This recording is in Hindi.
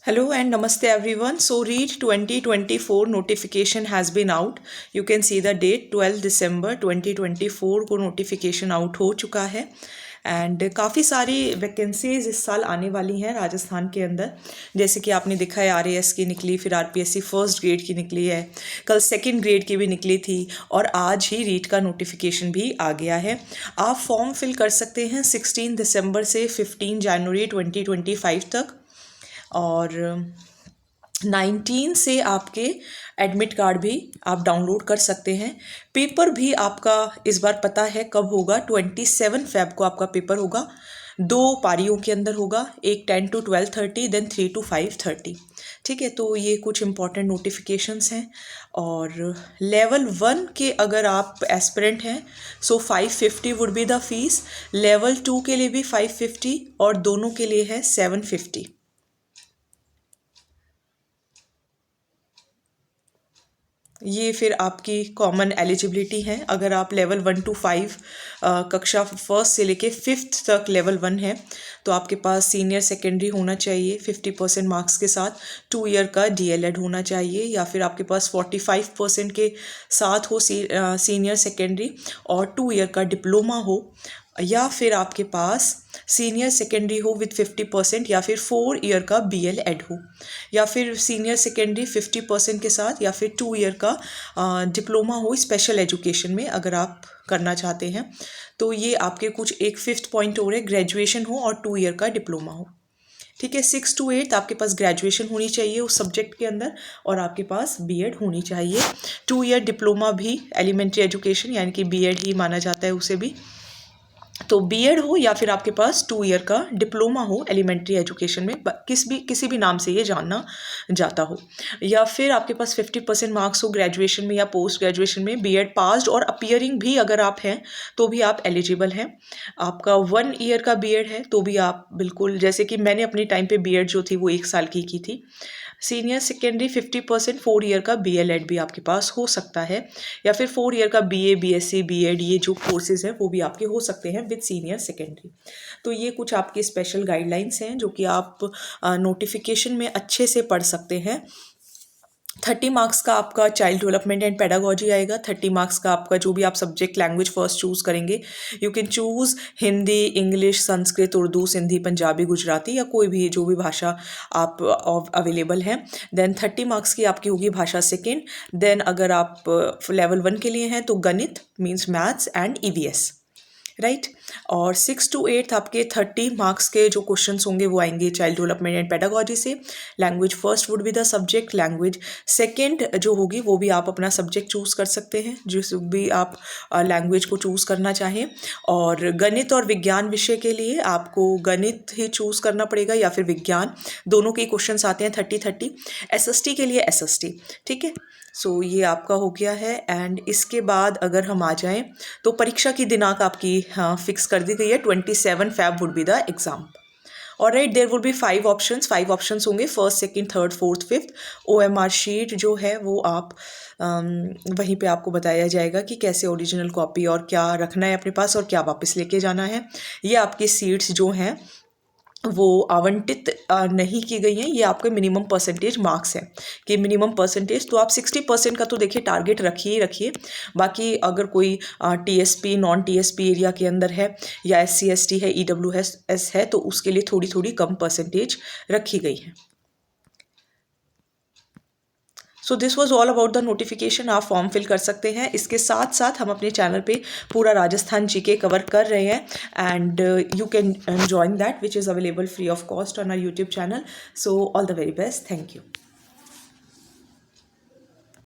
Hello and namaste everyone. So REET 2024 notification has been out. You can see the date 12 December 2024 को notification out हो चुका है एंड काफ़ी सारी वैकेंसीज इस साल आने वाली हैं राजस्थान के अंदर। जैसे कि आपने देखा है RAS की निकली, फिर RPSC फर्स्ट ग्रेड की निकली है, कल सेकंड ग्रेड की भी निकली थी और आज ही रीट का नोटिफिकेशन भी आ गया है। आप फॉर्म फिल कर सकते हैं 16 दिसंबर से 15 जनवरी 2025 तक और 19 से आपके एडमिट कार्ड भी आप डाउनलोड कर सकते हैं। पेपर भी आपका इस बार पता है कब होगा, 27 फेब को आपका पेपर होगा। 2 पारियों के अंदर होगा, एक 10 to 12:30 देन 3 to 5:30। ठीक है, तो ये कुछ इंपॉर्टेंट नोटिफिकेशंस हैं। और लेवल 1 के अगर आप एस्पिरेंट हैं सो 550 would be the fees, level 2 के लिए भी 550 और दोनों के लिए है 750। ये फिर आपकी कॉमन एलिजिबिलिटी है। अगर आप लेवल 1 to 5 कक्षा फर्स्ट से लेके 5th तक लेवल 1 है तो आपके पास सीनियर सेकेंडरी होना चाहिए 50% मार्क्स के साथ, 2 ईयर का DLED होना चाहिए, या फिर आपके पास 45% के साथ हो सीनियर सेकेंडरी और 2 ईयर का डिप्लोमा हो, या फिर आपके पास सीनियर सेकेंडरी हो विथ 50% या फिर 4 ईयर का BLED हो, या फिर सीनियर सेकेंडरी 50% के साथ या फिर 2 ईयर का डिप्लोमा हो स्पेशल एजुकेशन में अगर आप करना चाहते हैं। तो ये आपके कुछ एक 5th पॉइंट हो रहे, ग्रेजुएशन हो और 2 ईयर का डिप्लोमा हो। ठीक है, 6 to 8 आपके पास ग्रेजुएशन होनी चाहिए उस सब्जेक्ट के अंदर और आपके पास BEd होनी चाहिए। 2 ईयर डिप्लोमा भी एलिमेंट्री एजुकेशन यानी कि BEd ही माना जाता है उसे भी। तो BEd हो या फिर आपके पास 2 ईयर का डिप्लोमा हो एलिमेंट्री एजुकेशन में, किसी भी नाम से ये जानना जाता हो, या फिर आपके पास 50% मार्क्स हो ग्रेजुएशन में या पोस्ट ग्रेजुएशन में, BEd पास्ड और अपीयरिंग भी अगर आप हैं तो भी आप एलिजिबल हैं। आपका 1 ईयर का BEd है तो भी आप बिल्कुल, जैसे कि मैंने अपने टाइम पे BEd जो थी वो 1 साल की थी। सीनियर सेकेंडरी 50%, 4 ईयर का BLED भी आपके पास हो सकता है, या फिर 4 ईयर का BA BSc BEd ये जो कोर्सेज हैं वो भी आपके हो सकते हैं विद सीनियर सेकेंडरी। तो ये कुछ आपके स्पेशल गाइडलाइंस हैं जो कि आप नोटिफिकेशन में अच्छे से पढ़ सकते हैं। 30 मार्क्स का आपका चाइल्ड डेवलपमेंट एंड पेडागोजी आएगा। 30 मार्क्स का आपका जो भी आप सब्जेक्ट लैंग्वेज फर्स्ट चूज़ करेंगे, you can choose Hindi, English, Sanskrit, Urdu, Sindhi, Punjabi, Gujarati या कोई भी जो भी भाषा आप अवेलेबल है। देन 30 मार्क्स की आपकी होगी भाषा सेकेंड। देन अगर आप लेवल 1 के लिए हैं तो गणित means maths and EVS, right. और 6 to 8 आपके 30 मार्क्स के जो क्वेश्चंस होंगे वो आएंगे चाइल्ड डेवलपमेंट एंड पेडागोजी से। Language first would be the subject, language second जो होगी वो भी आप अपना सब्जेक्ट चूज़ कर सकते हैं जिस भी आप लैंग्वेज को चूज़ करना चाहें। और गणित और विज्ञान विषय के लिए आपको गणित ही चूज़ करना पड़ेगा या फिर विज्ञान, दोनों के क्वेश्चन आते हैं 30-30। SST के लिए SST, ठीक है। सो ये आपका हो गया है। एंड इसके बाद अगर हम आ जाएं तो परीक्षा की दिनांक आपकी फिक्स कर दी गई है, 27 Feb would be the exam. और right, there would be 5 options होंगे, first, second, third, fourth, fifth. OMR sheet जो है वो आप वहीं पे आपको बताया जाएगा कि कैसे ओरिजिनल कॉपी और क्या रखना है अपने पास और क्या वापस लेके जाना है। ये आपकी सीट्स जो हैं वो आवंटित नहीं की गई हैं, ये आपके मिनिमम परसेंटेज मार्क्स हैं कि मिनिमम परसेंटेज तो आप 60% का तो देखिए टारगेट रखिए ही रखिए। बाकी अगर कोई TSP नॉन TSP एरिया के अंदर है या SC ST है, EWS है तो उसके लिए थोड़ी थोड़ी कम परसेंटेज रखी गई है। So this was all about the notification. आप फॉर्म फिल कर सकते हैं। इसके साथ साथ हम अपने चैनल पे पूरा राजस्थान GK कवर कर रहे हैं and you can join that which is available free of cost on our YouTube channel. So all the very best, thank you.